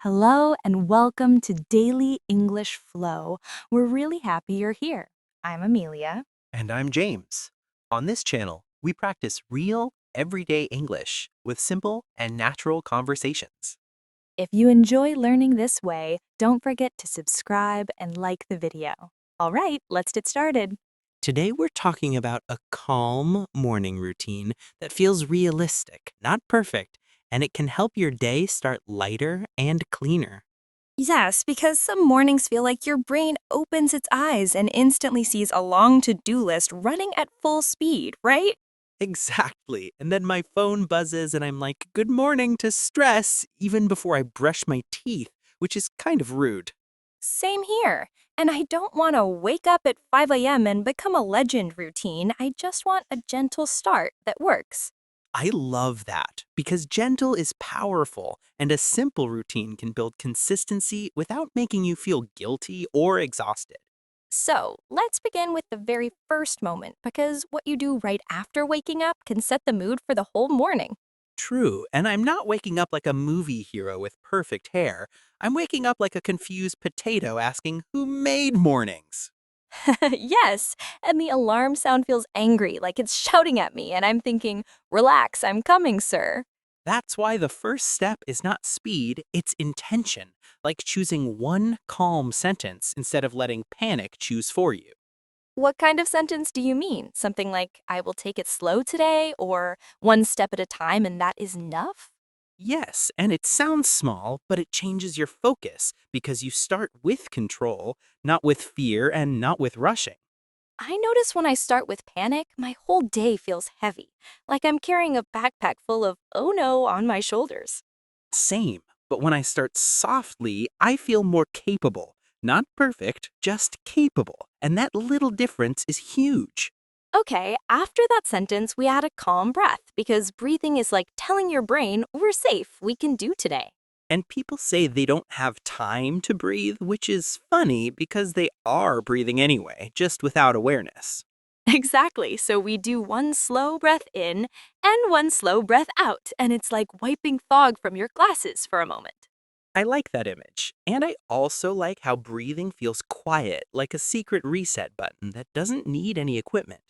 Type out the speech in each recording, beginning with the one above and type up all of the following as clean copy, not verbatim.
Hello and welcome to Daily English Flow. We're really happy you're here. I'm Amelia. And I'm James. On this channel, we practice real, everyday English with simple and natural conversations. If you enjoy learning this way, don't forget to subscribe and like the video. All right, let's get started. Today, we're talking about a calm morning routine that feels realistic, not perfect, and it can help your day start lighter and cleaner. Yes, because some mornings feel like your brain opens its eyes and instantly sees a long to-do list running at full speed, right? Exactly. And then my phone buzzes and I'm like, good morning to stress, even before I brush my teeth, which is kind of rude. Same here. And I don't want to wake up at 5 a.m. and become a legend routine. I just want a gentle start that works. I love that because gentle is powerful and a simple routine can build consistency without making you feel guilty or exhausted. So, let's begin with the very first moment because what you do right after waking up can set the mood for the whole morning. True, and I'm not waking up like a movie hero with perfect hair. I'm waking up like a confused potato asking who made mornings. Yes, and the alarm sound feels angry, like it's shouting at me, and I'm thinking, relax, I'm coming, sir. That's why the first step is not speed, it's intention, like choosing one calm sentence instead of letting panic choose for you. What kind of sentence do you mean? Something like, I will take it slow today, or one step at a time, and that is enough? Yes, and it sounds small, but it changes your focus because you start with control, not with fear and not with rushing. I notice when I start with panic, my whole day feels heavy, like I'm carrying a backpack full of oh no on my shoulders. Same, but when I start softly, I feel more capable. Not perfect, just capable. And that little difference is huge. Okay, after that sentence, we add a calm breath because breathing is like telling your brain, we're safe, we can do today. And people say they don't have time to breathe, which is funny because they are breathing anyway, just without awareness. Exactly, so we do one slow breath in and one slow breath out, and it's like wiping fog from your glasses for a moment. I like that image. And I also like how breathing feels quiet, like a secret reset button that doesn't need any equipment.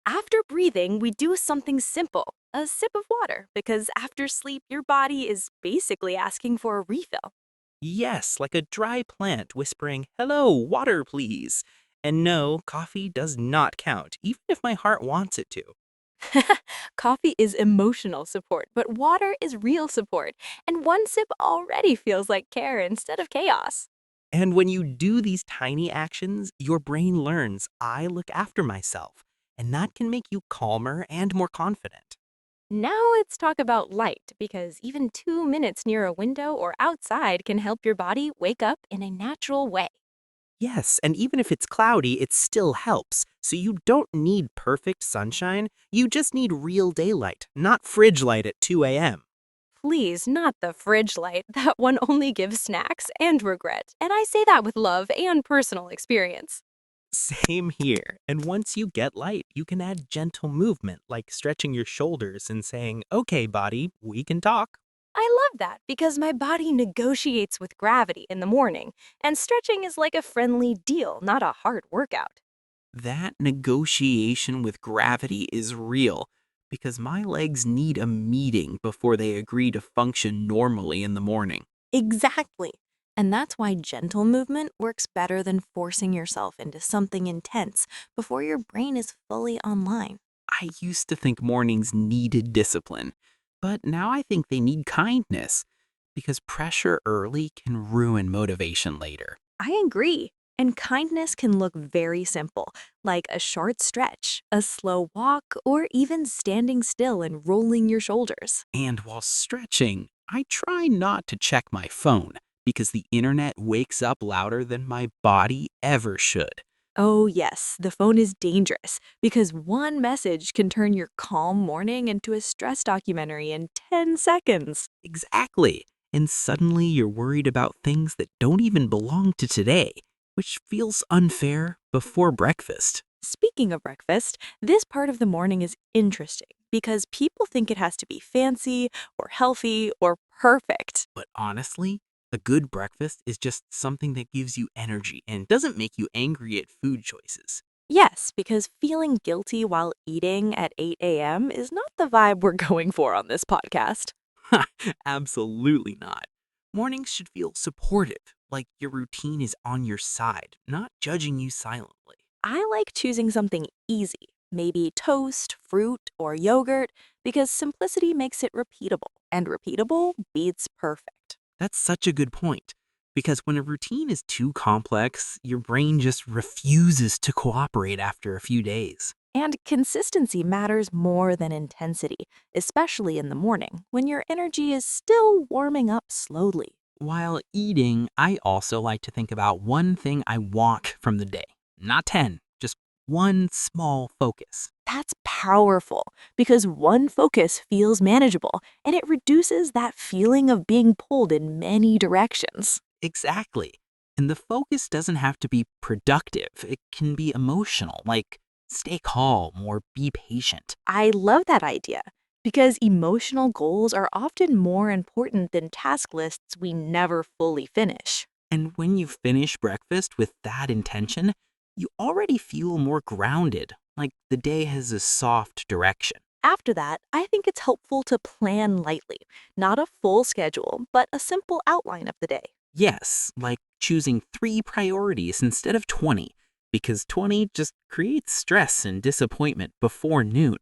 After breathing, we do something simple, a sip of water, because after sleep, your body is basically asking for a refill. Yes, like a dry plant whispering, hello, water, please. And no, coffee does not count, even if my heart wants it to. Coffee is emotional support, but water is real support, and one sip already feels like care instead of chaos. And when you do these tiny actions, your brain learns I look after myself, and that can make you calmer and more confident. Now let's talk about light, because even 2 minutes near a window or outside can help your body wake up in a natural way. Yes, and even if it's cloudy, it still helps. So you don't need perfect sunshine, you just need real daylight, not fridge light at 2 a.m. Please, not the fridge light. That one only gives snacks and regret, and I say that with love and personal experience. Same here. And once you get light, you can add gentle movement like stretching your shoulders and saying, okay, body, we can talk. I love that because my body negotiates with gravity in the morning, and stretching is like a friendly deal, not a hard workout. That negotiation with gravity is real because my legs need a meeting before they agree to function normally in the morning. Exactly. And that's why gentle movement works better than forcing yourself into something intense before your brain is fully online. I used to think mornings needed discipline, but now I think they need kindness because pressure early can ruin motivation later. I agree. And kindness can look very simple, like a short stretch, a slow walk, or even standing still and rolling your shoulders. And while stretching, I try not to check my phone because the internet wakes up louder than my body ever should. Oh, yes, the phone is dangerous because one message can turn your calm morning into a stress documentary in 10 seconds. Exactly. And suddenly you're worried about things that don't even belong to today, which feels unfair before breakfast. Speaking of breakfast, this part of the morning is interesting because people think it has to be fancy or healthy or perfect. But honestly, A good breakfast is just something that gives you energy and doesn't make you angry at food choices. Yes, because feeling guilty while eating at 8 a.m. is not the vibe we're going for on this podcast. Absolutely not. Mornings should feel supportive, like your routine is on your side, not judging you silently. I like choosing something easy, maybe toast, fruit, or yogurt, because simplicity makes it repeatable, and repeatable beats perfect. That's such a good point. Because when a routine is too complex, your brain just refuses to cooperate after a few days. And consistency matters more than intensity, especially in the morning when your energy is still warming up slowly. While eating, I also like to think about one thing I want from the day. Not 10, just one small focus. That's powerful because one focus feels manageable and it reduces that feeling of being pulled in many directions. Exactly. And the focus doesn't have to be productive, it can be emotional, like stay calm or be patient. I love that idea because emotional goals are often more important than task lists we never fully finish. And when you finish breakfast with that intention, you already feel more grounded, like the day has a soft direction. After that, I think it's helpful to plan lightly, not a full schedule, but a simple outline of the day. Yes, like choosing 3 priorities instead of 20, because 20 just creates stress and disappointment before noon.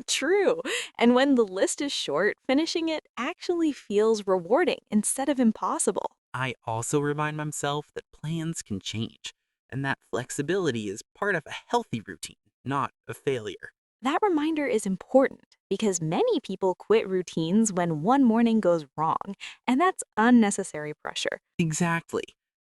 True. And when the list is short, finishing it actually feels rewarding instead of impossible. I also remind myself that plans can change, and that flexibility is part of a healthy routine, not a failure. That reminder is important because many people quit routines when one morning goes wrong, and that's unnecessary pressure. Exactly.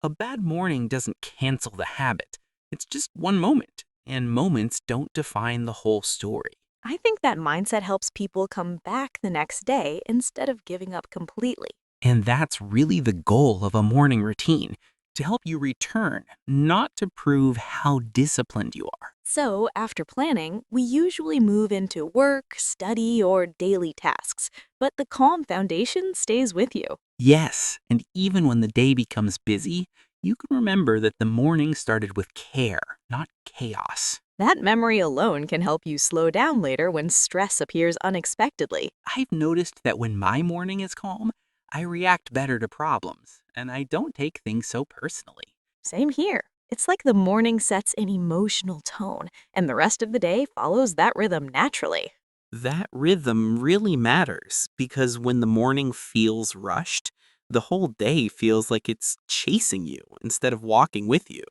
A bad morning doesn't cancel the habit, it's just one moment, and moments don't define the whole story. I think that mindset helps people come back the next day instead of giving up completely. And that's really the goal of a morning routine to help you return, not to prove how disciplined you are. So, after planning, we usually move into work, study, or daily tasks, but the calm foundation stays with you. Yes, and even when the day becomes busy, you can remember that the morning started with care, not chaos. That memory alone can help you slow down later when stress appears unexpectedly. I've noticed that when my morning is calm, I react better to problems, and I don't take things so personally. Same here. It's like the morning sets an emotional tone, and the rest of the day follows that rhythm naturally. That rhythm really matters because when the morning feels rushed, the whole day feels like it's chasing you instead of walking with you.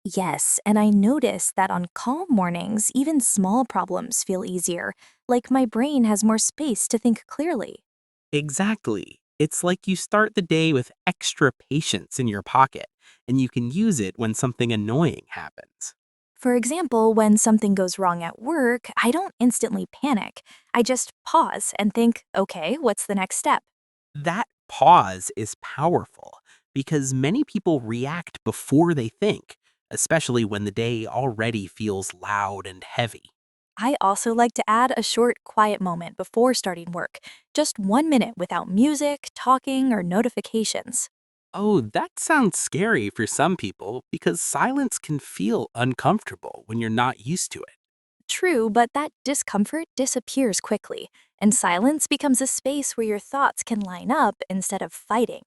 Yes, and I notice that on calm mornings, even small problems feel easier, like my brain has more space to think clearly. Exactly. It's like you start the day with extra patience in your pocket, and you can use it when something annoying happens. For example, when something goes wrong at work, I don't instantly panic. I just pause and think, okay, what's the next step? That pause is powerful because many people react before they think, especially when the day already feels loud and heavy. I also like to add a short, quiet moment before starting work, just 1 minute without music, talking, or notifications. Oh, that sounds scary for some people because silence can feel uncomfortable when you're not used to it. True, but that discomfort disappears quickly, and silence becomes a space where your thoughts can line up instead of fighting.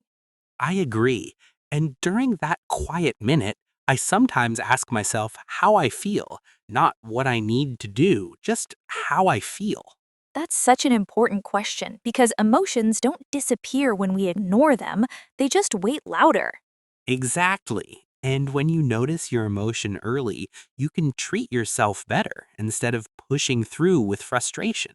I agree. And during that quiet minute, I sometimes ask myself how I feel, not what I need to do, just how I feel. That's such an important question because emotions don't disappear when we ignore them, they just wait louder. Exactly. And when you notice your emotion early, you can treat yourself better instead of pushing through with frustration.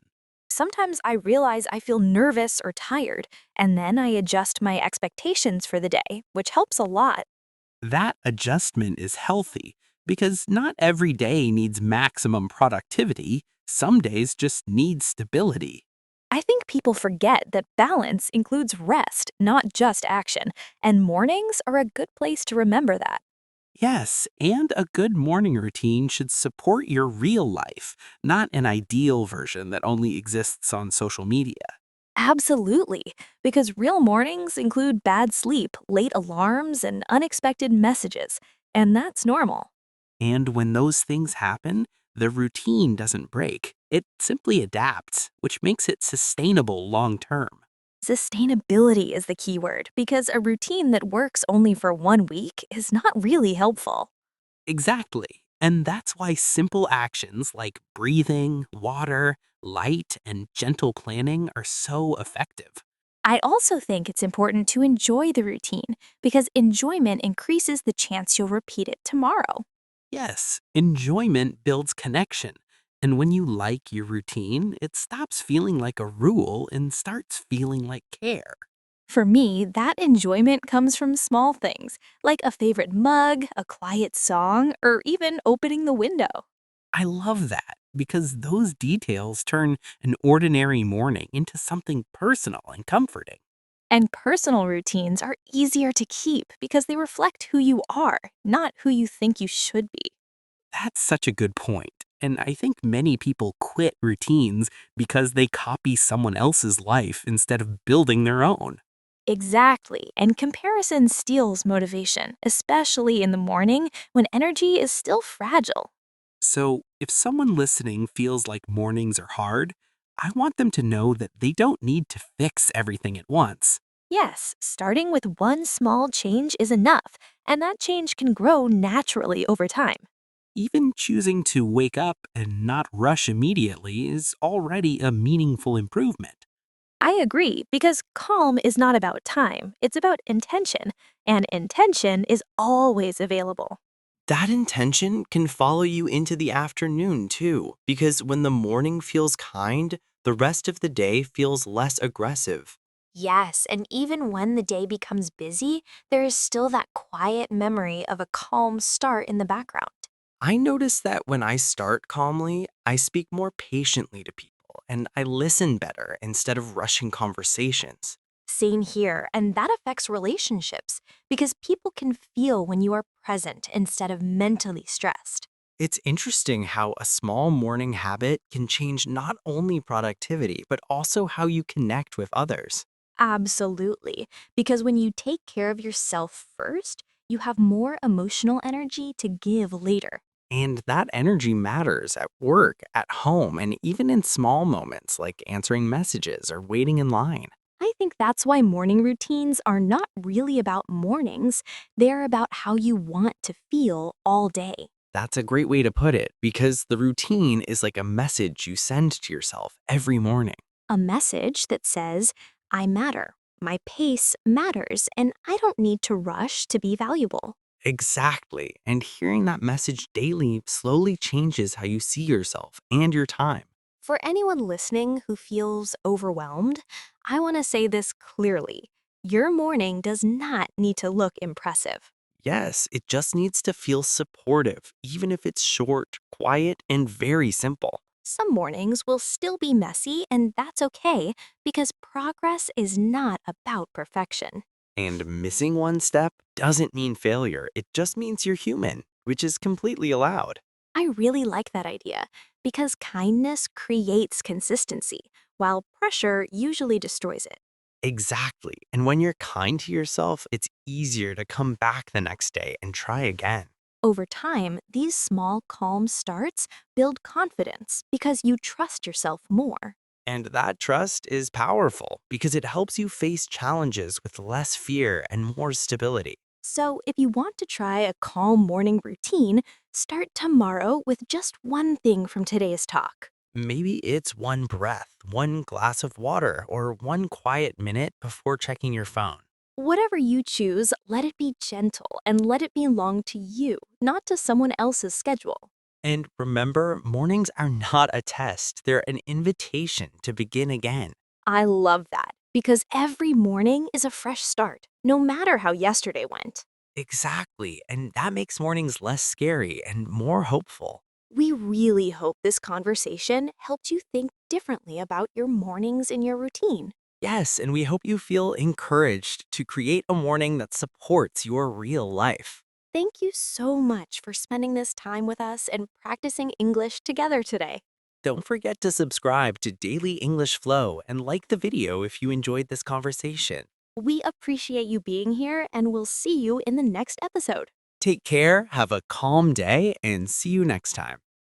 Sometimes I realize I feel nervous or tired, and then I adjust my expectations for the day, which helps a lot. That adjustment is healthy because not every day needs maximum productivity. Some days just need stability. I think people forget that balance includes rest, not just action, and mornings are a good place to remember that. Yes, and a good morning routine should support your real life, not an ideal version that only exists on social media. Absolutely, because real mornings include bad sleep, late alarms, and unexpected messages, and that's normal. And when those things happen, the routine doesn't break. It simply adapts, which makes it sustainable long term. Sustainability is the key word because a routine that works only for 1 week is not really helpful. Exactly. And that's why simple actions like breathing, water, light, and gentle planning are so effective. I also think it's important to enjoy the routine because enjoyment increases the chance you'll repeat it tomorrow. Yes, enjoyment builds connection. And when you like your routine, it stops feeling like a rule and starts feeling like care. For me, that enjoyment comes from small things, like a favorite mug, a quiet song, or even opening the window. I love that because those details turn an ordinary morning into something personal and comforting. And personal routines are easier to keep because they reflect who you are, not who you think you should be. That's such a good point. And I think many people quit routines because they copy someone else's life instead of building their own. Exactly, and comparison steals motivation, especially in the morning when energy is still fragile. So, if someone listening feels like mornings are hard, I want them to know that they don't need to fix everything at once. Yes, starting with one small change is enough, and that change can grow naturally over time. Even choosing to wake up and not rush immediately is already a meaningful improvement. I agree, because calm is not about time, it's about intention, and intention is always available. That intention can follow you into the afternoon too, because when the morning feels kind, the rest of the day feels less aggressive. Yes, and even when the day becomes busy, there is still that quiet memory of a calm start in the background. I notice that when I start calmly, I speak more patiently to people and I listen better instead of rushing conversations. Same here, and that affects relationships because people can feel when you are present instead of mentally stressed. It's interesting how a small morning habit can change not only productivity, but also how you connect with others. Absolutely, because when you take care of yourself first, you have more emotional energy to give later. And that energy matters at work, at home, and even in small moments like answering messages or waiting in line. I think that's why morning routines are not really about mornings, they're about how you want to feel all day. That's a great way to put it because the routine is like a message you send to yourself every morning. A message that says, I matter, my pace matters, and I don't need to rush to be valuable. Exactly. And hearing that message daily slowly changes how you see yourself and your time. For anyone listening who feels overwhelmed, I want to say this clearly. Your morning does not need to look impressive. Yes, it just needs to feel supportive, even if it's short, quiet, and very simple. Some mornings will still be messy, and that's okay because progress is not about perfection. And missing one step doesn't mean failure, it just means you're human, which is completely allowed. I really like that idea because kindness creates consistency, while pressure usually destroys it. Exactly. And when you're kind to yourself, it's easier to come back the next day and try again. Over time, these small, calm starts build confidence because you trust yourself more. And that trust is powerful because it helps you face challenges with less fear and more stability. So, if you want to try a calm morning routine, start tomorrow with just one thing from today's talk. Maybe it's one breath, one glass of water, or one quiet minute before checking your phone. Whatever you choose, let it be gentle and let it belong to you, not to someone else's schedule. And remember, mornings are not a test, they're an invitation to begin again. I love that because every morning is a fresh start, no matter how yesterday went. Exactly. And that makes mornings less scary and more hopeful. We really hope this conversation helped you think differently about your mornings and your routine. Yes, and we hope you feel encouraged to create a morning that supports your real life. Thank you so much for spending this time with us and practicing English together today. Don't forget to subscribe to Daily English Flow and like the video if you enjoyed this conversation. We appreciate you being here, and we'll see you in the next episode. Take care, have a calm day, and see you next time.